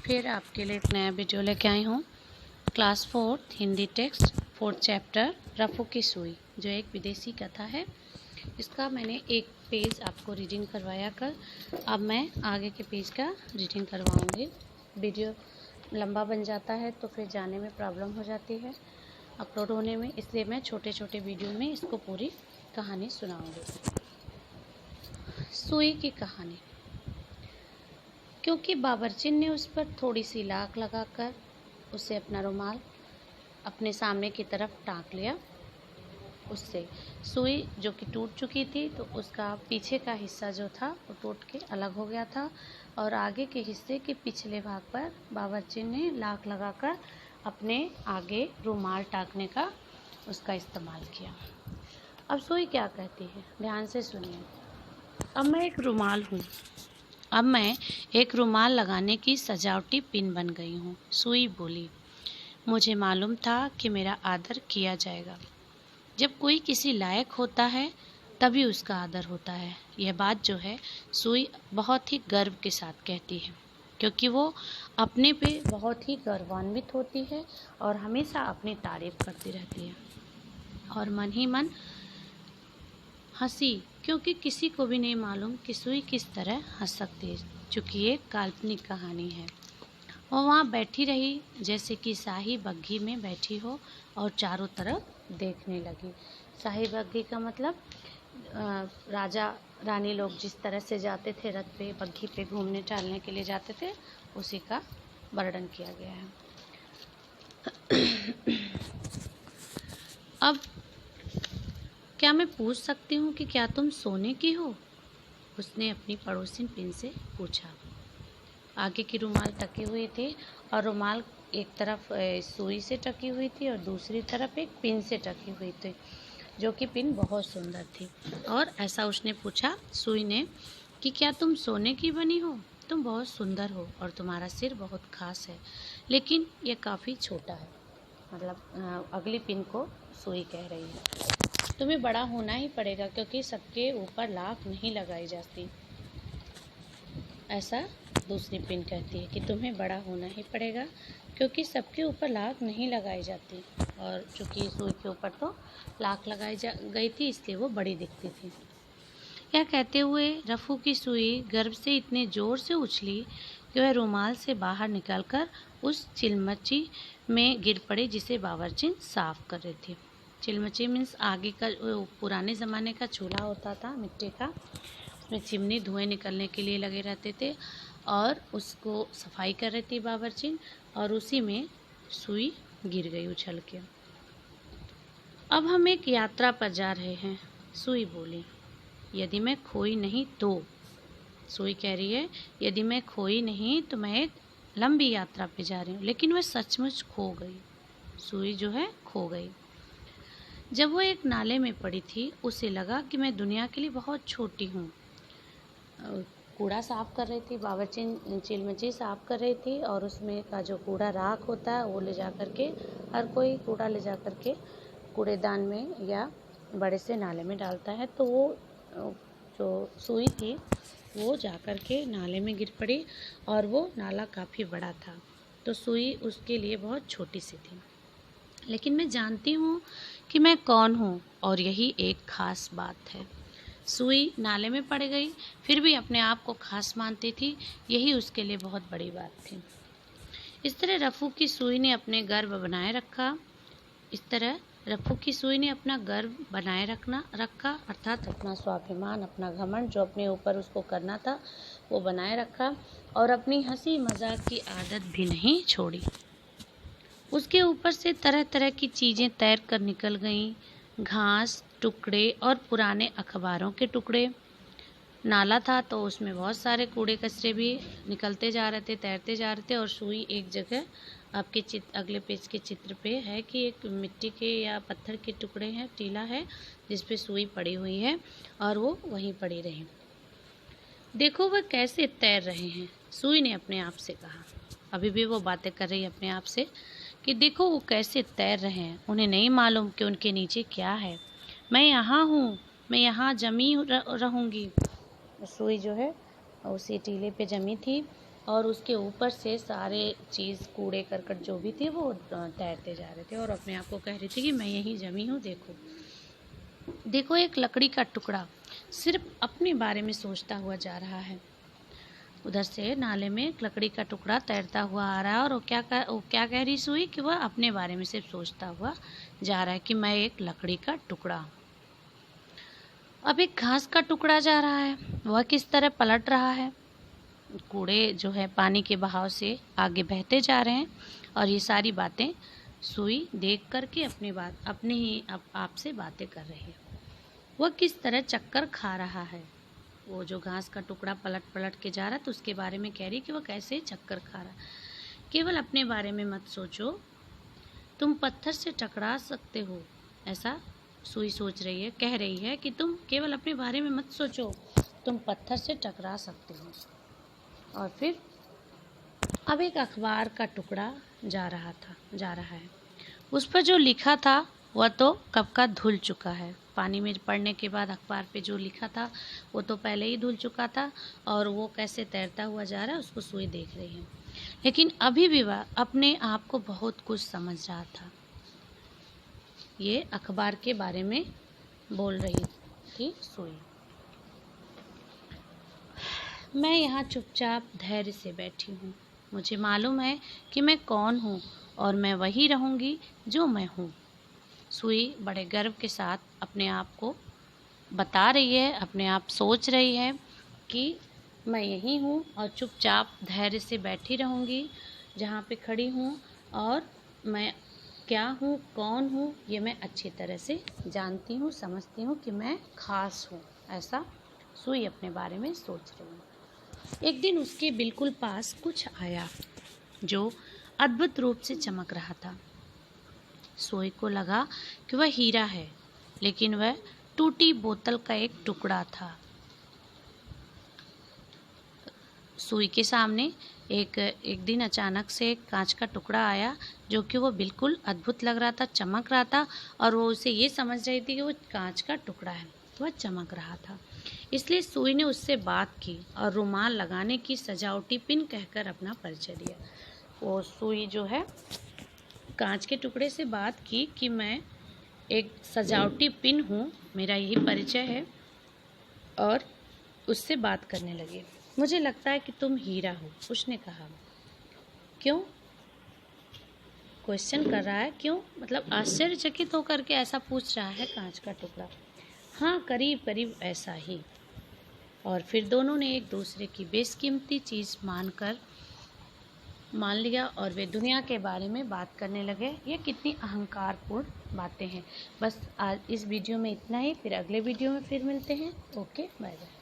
फिर आपके लिए एक नया वीडियो लेके आई हूँ। Class 4 Hindi text 4th chapter रफू की सुई, जो एक विदेशी कथा है। इसका मैंने एक पेज आपको रीडिंग करवाया कल। अब मैं आगे के पेज का रीडिंग करवाऊँगी। वीडियो लंबा बन जाता है तो फिर जाने में प्रॉब्लम हो जाती है अपलोड होने में, इसलिए मैं छोटे छोटे वीडियो में इसको पूरी कहानी सुनाऊँगी। सुई की कहानी। क्योंकि बावर्चिन ने उस पर थोड़ी सी लाख लगाकर उसे अपना रुमाल अपने सामने की तरफ टाँक लिया, उससे सुई जो कि टूट चुकी थी, तो उसका पीछे का हिस्सा जो था वो टूट के अलग हो गया था और आगे के हिस्से के पिछले भाग पर बावर्चिन ने लाख लगाकर अपने आगे रुमाल टाँकने का उसका इस्तेमाल किया। अब सुई क्या कहती है, ध्यान से सुनिए। अब मैं एक रुमाल लगाने की सजावटी पिन बन गई हूँ, सुई बोली। मुझे मालूम था कि मेरा आदर किया जाएगा। जब कोई किसी लायक होता है तभी उसका आदर होता है। यह बात जो है सुई बहुत ही गर्व के साथ कहती है, क्योंकि वो अपने पे बहुत ही गर्वान्वित होती है और हमेशा अपनी तारीफ करती रहती है। और मन ही मन हंसी, क्योंकि किसी को भी नहीं मालूम कि सुई किस तरह हंस सकती है, चूँकि ये काल्पनिक कहानी है। वो वहाँ बैठी रही जैसे कि शाही बग्घी में बैठी हो और चारों तरफ देखने लगी। शाही बग्घी का मतलब राजा रानी लोग जिस तरह से जाते थे रथ पे, बग्घी पे घूमने टहलने के लिए जाते थे, उसी का वर्णन किया गया है। अब क्या मैं पूछ सकती हूँ कि क्या तुम सोने की हो? उसने अपनी पड़ोसिन पिन से पूछा। आगे की रुमाल टके हुए थे और रुमाल एक तरफ सुई से टकी हुई थी और दूसरी तरफ एक पिन से टकी हुई थी, जो कि पिन बहुत सुंदर थी। और ऐसा उसने पूछा सुई ने कि क्या तुम सोने की बनी हो? तुम बहुत सुंदर हो और तुम्हारा सिर बहुत खास है, लेकिन ये काफ़ी छोटा है। मतलब अगली पिन को सुई कह रही है, तुम्हें बड़ा होना ही पड़ेगा, क्योंकि सबके ऊपर लाख नहीं लगाई जाती। ऐसा दूसरी पिन कहती है कि तुम्हें बड़ा होना ही पड़ेगा, क्योंकि सबके ऊपर लाख नहीं लगाई जाती। और चूँकि सुई के ऊपर तो लाख लगाई गई थी, इसलिए वो बड़ी दिखती थी। यह कहते हुए रफू की सुई गर्व से इतने ज़ोर से उछली कि वह रुमाल से बाहर निकलकर उस चिलमची में गिर पड़ी जिसे बावर्चिन साफ कर रही थी। चिलमची मीन्स आगे का पुराने ज़माने का चूल्हा होता था मिट्टी का, उसमें चिमनी धुएं निकलने के लिए लगे रहते थे और उसको सफाई कर रही थी बावर्चिन, और उसी में सुई गिर गई उछल के। अब हम एक यात्रा पर जा रहे हैं, सुई बोली। यदि मैं खोई नहीं तो, सुई कह रही है, यदि मैं खोई नहीं तो मैं एक लंबी यात्रा पे जा रही हूँ, लेकिन वह सचमुच खो गई। सुई जो है खो गई। जब वो एक नाले में पड़ी थी, उसे लगा कि मैं दुनिया के लिए बहुत छोटी हूँ। कूड़ा साफ कर रही थी बावर्चिन, चिलमची साफ कर रही थी, और उसमें का जो कूड़ा राख होता है वो ले जा कर के, हर कोई कूड़ा ले जा कर के कूड़ेदान में या बड़े से नाले में डालता है। तो वो जो सुई थी वो जा कर के नाले में गिर पड़ी, और वो नाला काफ़ी बड़ा था, तो सुई उसके लिए बहुत छोटी सी थी। लेकिन मैं जानती हूँ कि मैं कौन हूँ, और यही एक ख़ास बात है। सुई नाले में पड़ गई, फिर भी अपने आप को खास मानती थी, यही उसके लिए बहुत बड़ी बात थी। इस तरह रफू की सुई ने अपने गर्व बनाए रखा। अपना गर्व बनाए रखा, अर्थात अपना स्वाभिमान, अपना घमंड जो अपने ऊपर उसको करना था वो बनाए रखा, और अपनी हंसी मजाक की आदत भी नहीं छोड़ी। उसके ऊपर से तरह तरह की चीज़ें तैर कर निकल गईं, घास, टुकड़े और पुराने अखबारों के टुकड़े। नाला था तो उसमें बहुत सारे कूड़े कचरे भी निकलते जा रहे थे, तैरते जा रहे थे। और सुई एक जगह आपके अगले पेज के चित्र पे है कि एक मिट्टी के या पत्थर के टुकड़े हैं, टीला है जिस पे सुई पड़ी हुई है, और वो वहीं पड़ी रही। देखो वह कैसे तैर रहे हैं, सुई ने अपने आप से कहा। अभी भी वो बातें कर रही है अपने आप से कि देखो वो कैसे तैर रहे हैं, उन्हें नहीं मालूम कि उनके नीचे क्या है। मैं यहाँ हूँ, मैं यहाँ जमी रहूँगी। सुई जो है उसी टीले पे जमी थी, और उसके ऊपर से सारे चीज़ कूड़े करकट जो भी थे वो तैरते जा रहे थे और अपने आप को कह रही थी कि मैं यहीं जमी हूँ। देखो देखो, एक लकड़ी का टुकड़ा सिर्फ अपने बारे में सोचता हुआ जा रहा है। उधर से नाले में एक लकड़ी का टुकड़ा तैरता हुआ आ रहा है और वो क्या कह रही सुई कि वह अपने बारे में सिर्फ सोचता हुआ जा रहा है कि मैं एक लकड़ी का टुकड़ा। अब एक घास का टुकड़ा जा रहा है, वह किस तरह पलट रहा है। कूड़े जो है पानी के बहाव से आगे बहते जा रहे हैं और ये सारी बातें सुई देख करके अपने ही आप से बातें कर रही है। वह किस तरह चक्कर खा रहा है। वो जो घास का टुकड़ा पलट पलट के जा रहा तो उसके बारे में कह रही कि वह कैसे चक्कर खा रहा। केवल अपने बारे में मत सोचो, तुम पत्थर से टकरा सकते हो। ऐसा सुई सोच रही है, कह रही है कि तुम केवल अपने बारे में मत सोचो, तुम पत्थर से टकरा सकते हो। और फिर अब एक अखबार का टुकड़ा जा रहा है। उस पर जो लिखा था वह तो कब का धुल चुका है। पानी में पड़ने के बाद अखबार पे जो लिखा था वो तो पहले ही धुल चुका था और वो कैसे तैरता हुआ जा रहा है उसको सुई देख रही है। लेकिन अभी भी वह अपने आप को बहुत कुछ समझ रहा था। ये अखबार के बारे में बोल रही थी सुई। मैं यहाँ चुपचाप धैर्य से बैठी हूँ। मुझे मालूम है कि मैं कौन हूँ और मैं वही रहूँगी जो मैं हूँ। सुई बड़े गर्व के साथ अपने आप को बता रही है, अपने आप सोच रही है कि मैं यही हूँ और चुपचाप धैर्य से बैठी रहूँगी जहाँ पे खड़ी हूँ और मैं क्या हूँ, कौन हूँ, ये मैं अच्छी तरह से जानती हूँ, समझती हूँ कि मैं खास हूँ। ऐसा सुई अपने बारे में सोच रही है। एक दिन उसके बिल्कुल पास कुछ आया जो अद्भुत रूप से चमक रहा था। सुई को लगा कि वह हीरा है, लेकिन वह टूटी बोतल का एक टुकड़ा था। सुई के सामने एक दिन अचानक से एक कांच का टुकड़ा आया जो कि वो बिल्कुल अद्भुत लग रहा था, चमक रहा था और वो उसे ये समझ रही थी कि वो कांच का टुकड़ा है, वह चमक रहा था। इसलिए सुई ने उससे बात की और रुमाल लगाने की सजावटी पिन कहकर अपना परिचय दिया। वो सुई जो है कांच के टुकड़े से बात की कि मैं एक सजावटी पिन हूँ, मेरा यही परिचय है, और उससे बात करने लगे। मुझे लगता है कि तुम हीरा हो, उसने कहा। क्यों? क्वेश्चन कर रहा है, क्यों मतलब आश्चर्यचकित होकर के ऐसा पूछ रहा है कांच का टुकड़ा। हाँ, करीब करीब ऐसा ही। और फिर दोनों ने एक दूसरे की बेशकीमती चीज़ मान लिया और वे दुनिया के बारे में बात करने लगे। ये कितनी अहंकारपूर्ण बातें हैं। बस आज इस वीडियो में इतना ही, फिर अगले वीडियो में फिर मिलते हैं। Okay, bye bye.